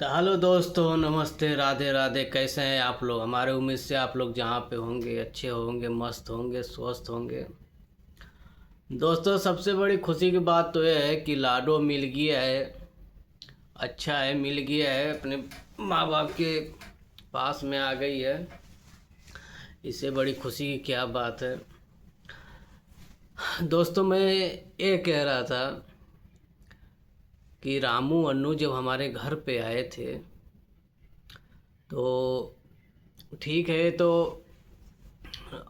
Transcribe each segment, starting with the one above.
तो हेलो दोस्तों, नमस्ते, राधे राधे। कैसे हैं आप लोग? हमारे उम्मीद से आप लोग जहाँ पे होंगे अच्छे होंगे, मस्त होंगे, स्वस्थ होंगे। दोस्तों, सबसे बड़ी खुशी की बात तो यह है कि लाडो मिल गया है। अच्छा है, मिल गया है, अपने माँ बाप के पास में आ गई है। इससे बड़ी खुशी की क्या बात है। दोस्तों, मैं ये कह रहा था कि रामू अन्नू जब हमारे घर पे आए थे तो ठीक है, तो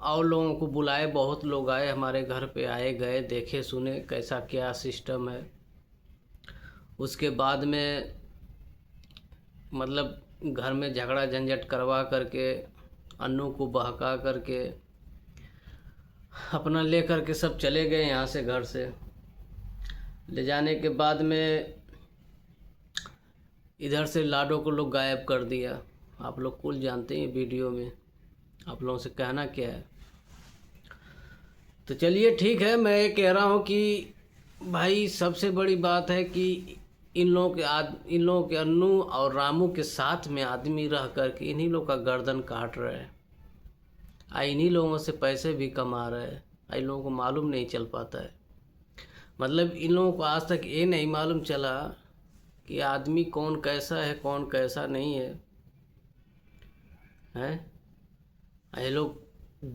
और लोगों को बुलाए, बहुत लोग आए हमारे घर पे, आए गए, देखे सुने कैसा क्या सिस्टम है। उसके बाद में मतलब घर में झगड़ा झंझट करवा करके, अन्नू को बहका करके अपना ले करके सब चले गए यहाँ से, घर से ले जाने के बाद में इधर से लाडो को लोग गायब कर दिया। आप लोग कुल जानते हैं वीडियो में, आप लोगों से कहना क्या है। तो चलिए ठीक है, मैं ये कह रहा हूँ कि भाई सबसे बड़ी बात है कि इन लोगों के अन्नू और रामू के साथ में आदमी रह करके इन्हीं लोग का गर्दन काट रहे हैं, इन्हीं लोगों से पैसे भी कमा रहे हैं। इन लोगों को मालूम नहीं चल पाता है। मतलब इन लोगों को आज तक ये नहीं मालूम चला कि आदमी कौन कैसा है, कौन कैसा नहीं है। हैं ये लोग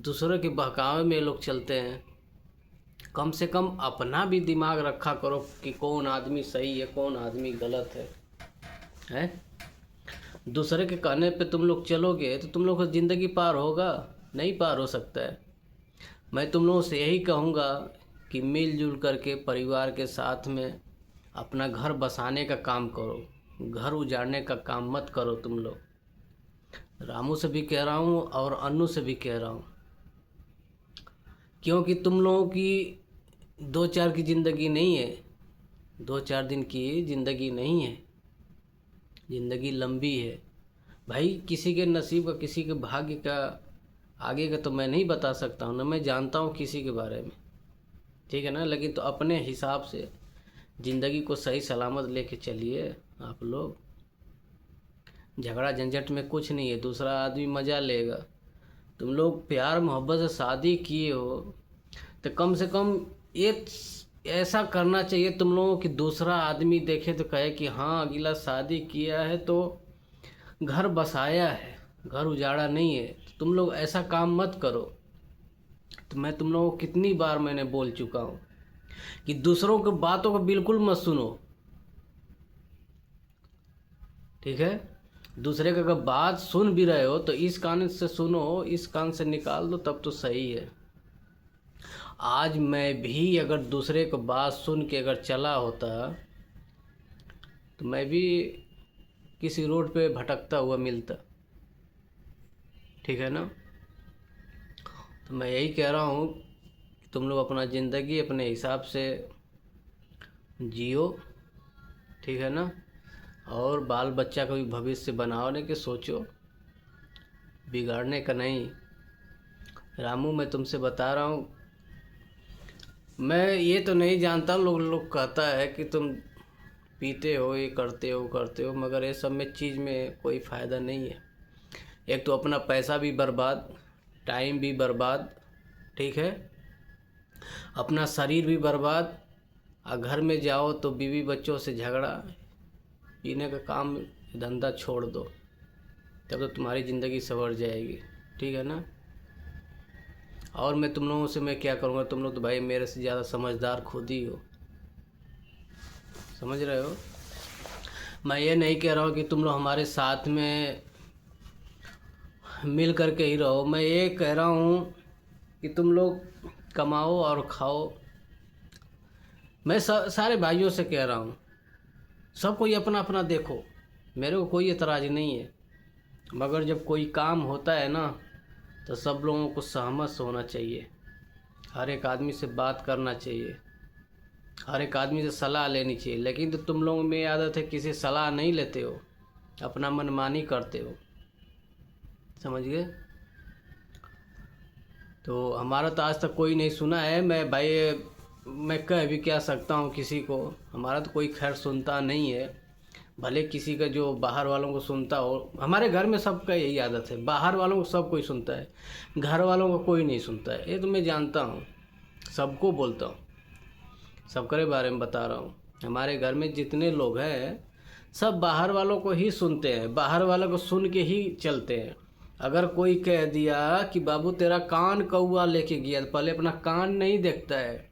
दूसरों के बहकावे में ये लोग चलते हैं। कम से कम अपना भी दिमाग रखा करो कि कौन आदमी सही है, कौन आदमी गलत है। हैं दूसरे के कहने पे तुम लोग चलोगे तो तुम लोग को ज़िंदगी पार होगा? नहीं पार हो सकता है। मैं तुम लोगों से यही कहूँगा कि मिलजुल करके परिवार के साथ में अपना घर बसाने का काम करो, घर उजाड़ने का काम मत करो तुम लोग। रामू से भी कह रहा हूँ और अन्नू से भी कह रहा हूँ, क्योंकि तुम लोगों की 2-4 की ज़िंदगी नहीं है, 2-4 दिन की ज़िंदगी नहीं है, ज़िंदगी लंबी है भाई। किसी के नसीब का, किसी के भाग्य का आगे का तो मैं नहीं बता सकता हूँ ना, मैं जानता हूँ किसी के बारे में, ठीक है ना। लेकिन तो अपने हिसाब से ज़िंदगी को सही सलामत लेके चलिए आप लोग। झगड़ा झंझट में कुछ नहीं है, दूसरा आदमी मज़ा लेगा। तुम लोग प्यार मोहब्बत से शादी किए हो तो कम से कम ये ऐसा करना चाहिए तुम लोगों कि दूसरा आदमी देखे तो कहे कि हाँ, अगला शादी किया है तो घर बसाया है, घर उजाड़ा नहीं है। तो तुम लोग ऐसा काम मत करो। तो मैं तुम लोगों को कितनी बार मैंने बोल चुका हूँ कि दूसरों की बातों को बिल्कुल मत सुनो, ठीक है। दूसरे का अगर बात सुन भी रहे हो तो इस कान से सुनो, इस कान से निकाल दो, तब तो सही है। आज मैं भी अगर दूसरे को बात सुन के अगर चला होता तो मैं भी किसी रोड पे भटकता हुआ मिलता, ठीक है ना। तो मैं यही कह रहा हूँ कि तुम लोग अपना ज़िंदगी अपने हिसाब से जियो, ठीक है ना। और बाल बच्चा का भी भविष्य बनाने के सोचो, बिगाड़ने का नहीं। रामू, मैं तुमसे बता रहा हूँ, मैं ये तो नहीं जानता, लोग कहता है कि तुम पीते हो, ये करते हो, मगर ये सब में चीज़ में कोई फ़ायदा नहीं है। एक तो अपना पैसा भी बर्बाद, टाइम भी बर्बाद, ठीक है, अपना शरीर भी बर्बाद। और घर में जाओ तो बीवी बच्चों से झगड़ा, पीने का काम धंधा छोड़ दो, तब तो तुम्हारी ज़िंदगी संवर जाएगी, ठीक है ना। और मैं तुम लोगों से मैं क्या करूँगा, तुम लोग तो भाई मेरे से ज़्यादा समझदार खुद ही हो, समझ रहे हो। मैं ये नहीं कह रहा हूँ कि तुम लोग हमारे साथ में मिल करके ही रहो। मैं ये कह रहा हूँ कि तुम लोग कमाओ और खाओ। मैं सारे भाइयों से कह रहा हूँ, सब कोई अपना अपना देखो, मेरे को कोई एतराज़ नहीं है, मगर जब कोई काम होता है ना तो सब लोगों को सहमत होना चाहिए, हर एक आदमी से बात करना चाहिए, हर एक आदमी से सलाह लेनी चाहिए। लेकिन तो तुम लोगों में आदत है किसी सलाह नहीं लेते हो, अपना मनमानी करते हो, समझ गए। तो हमारा तो आज तक कोई नहीं सुना है। मैं भाई, मैं कह भी क्या सकता हूँ किसी को, हमारा तो कोई खैर सुनता नहीं है। भले किसी का जो बाहर वालों को सुनता हो, हमारे घर में सबका यही आदत है, बाहर वालों को सब कोई सुनता है, घर वालों को कोई नहीं सुनता है। ये तो मैं जानता हूँ, सबको बोलता हूँ, सबके बारे में बता रहा हूँ। हमारे घर में जितने लोग हैं सब बाहर वालों को ही सुनते हैं, बाहर वालों को सुन के ही चलते हैं। अगर कोई कह दिया कि बाबू तेरा कान कौआ लेके गया, तो पहले अपना कान नहीं देखता है,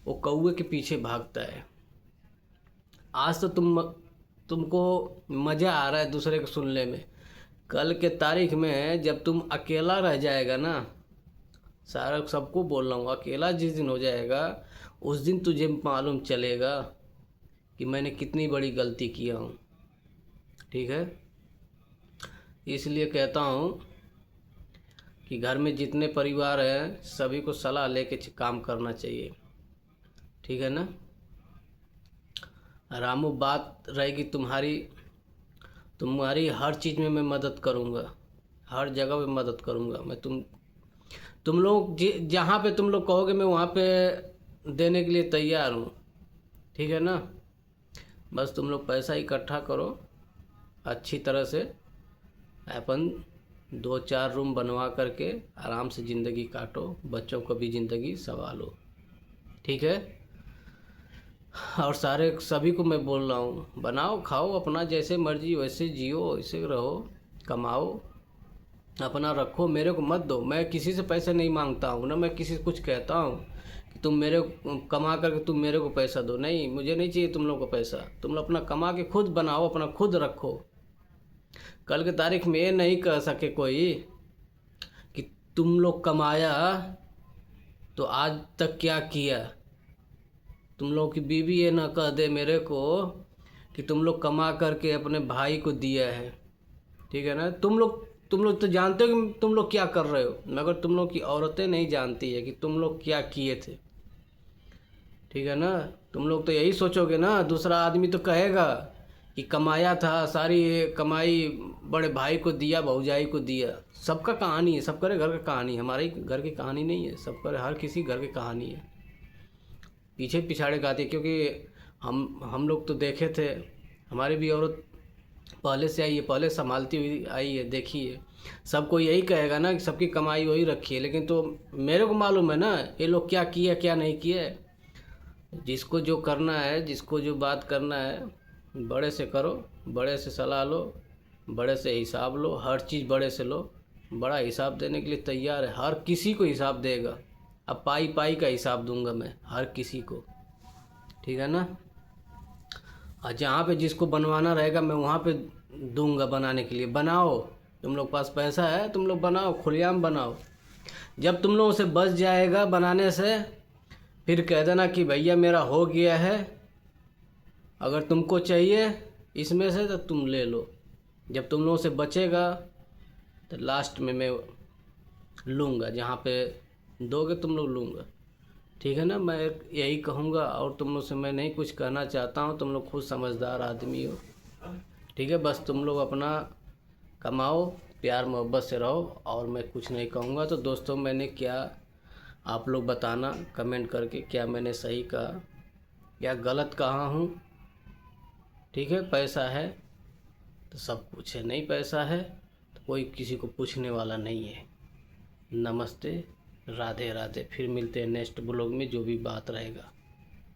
वो कौए के पीछे भागता है। आज तो तुमको मज़ा आ रहा है दूसरे को सुनने में, कल के तारीख में जब तुम अकेला रह जाएगा ना, सारा सबको बोल रहा हूँ, अकेला जिस दिन हो जाएगा उस दिन तुझे मालूम चलेगा कि मैंने कितनी बड़ी गलती किया हूँ। ठीक है, इसलिए कहता हूँ कि घर में जितने परिवार हैं सभी को सलाह लेके काम करना चाहिए। ठीक है ना रामू, बात रहेगी तुम्हारी हर चीज़ में मैं मदद करूँगा, हर जगह पे मदद करूँगा मैं। तुम लोग जहाँ पे तुम लोग कहोगे मैं वहाँ पे देने के लिए तैयार हूँ। ठीक है ना, बस तुम लोग पैसा इकट्ठा करो, अच्छी तरह से अपन 2-4 रूम बनवा करके आराम से ज़िंदगी काटो, बच्चों को भी ज़िंदगी संभालो। ठीक है, और सभी को मैं बोल रहा हूँ, बनाओ खाओ अपना, जैसे मर्जी वैसे जियो, वैसे रहो, कमाओ अपना, रखो, मेरे को मत दो। मैं किसी से पैसे नहीं मांगता हूँ ना, मैं किसी से कुछ कहता हूँ कि तुम मेरे कमा करके तुम मेरे को पैसा दो, नहीं, मुझे नहीं चाहिए तुम लोग को पैसा। तुम लोग अपना कमा के खुद बनाओ, अपना खुद रखो। कल के तारीख में ये नहीं कह सके कोई कि तुम लोग कमाया तो आज तक क्या किया। तुम लोग की बीवी ये ना कह दे मेरे को कि तुम लोग कमा करके अपने भाई को दिया है। ठीक है ना, तुम लोग तो जानते हो कि तुम लोग क्या कर रहे हो, मगर तुम लोग की औरतें नहीं जानती है कि तुम लोग क्या किए थे। ठीक है ना, तुम लोग तो यही सोचोगे ना, दूसरा आदमी तो कहेगा कि कमाया था, सारी कमाई बड़े भाई को दिया, भौजाई को दिया। सबका कहानी है, सबका घर का कहानी, हमारे घर की कहानी नहीं है, सबका हर किसी घर की कहानी है। पीछे पिछाड़े गाती, क्योंकि हम लोग तो देखे थे, हमारी भी औरत पहले से आई है, पहले संभालती हुई आई है, देखी है। सबको यही कहेगा ना कि सबकी कमाई वही रखी है, लेकिन तो मेरे को मालूम है ना ये लोग क्या किया क्या नहीं किया। जिसको जो करना है, जिसको जो बात करना है, बड़े से करो, बड़े से सलाह लो, बड़े से हिसाब लो, हर चीज़ बड़े से लो। बड़ा हिसाब देने के लिए तैयार है, हर किसी को हिसाब देगा। अब पाई का हिसाब दूंगा मैं हर किसी को। ठीक है ना, और जहाँ पे जिसको बनवाना रहेगा मैं वहाँ पे दूंगा बनाने के लिए। बनाओ, तुम लोग पास पैसा है, तुम लोग बनाओ, खुलेआम बनाओ। जब तुम लोगों से बच जाएगा बनाने से, फिर कह देना कि भैया मेरा हो गया है, अगर तुमको चाहिए इसमें से तो तुम ले लो। जब तुम लोगों से बचेगा तो लास्ट में मैं लूँगा, जहाँ पे दोगे तुम लोग लूँगा। ठीक है ना, मैं यही कहूँगा, और तुम लोग से मैं नहीं कुछ कहना चाहता हूँ, तुम लोग खुद समझदार आदमी हो। ठीक है, बस तुम लोग अपना कमाओ, प्यार मोहब्बत से रहो, और मैं कुछ नहीं कहूँगा। तो दोस्तों, मैंने क्या, आप लोग बताना कमेंट करके, क्या मैंने सही कहा या गलत कहा हूँ। ठीक है, पैसा है तो सब कुछ है, नहीं पैसा है तो कोई किसी को पूछने वाला नहीं है। नमस्ते, राधे राधे, फिर मिलते हैं नेक्स्ट ब्लॉग में, जो भी बात रहेगा।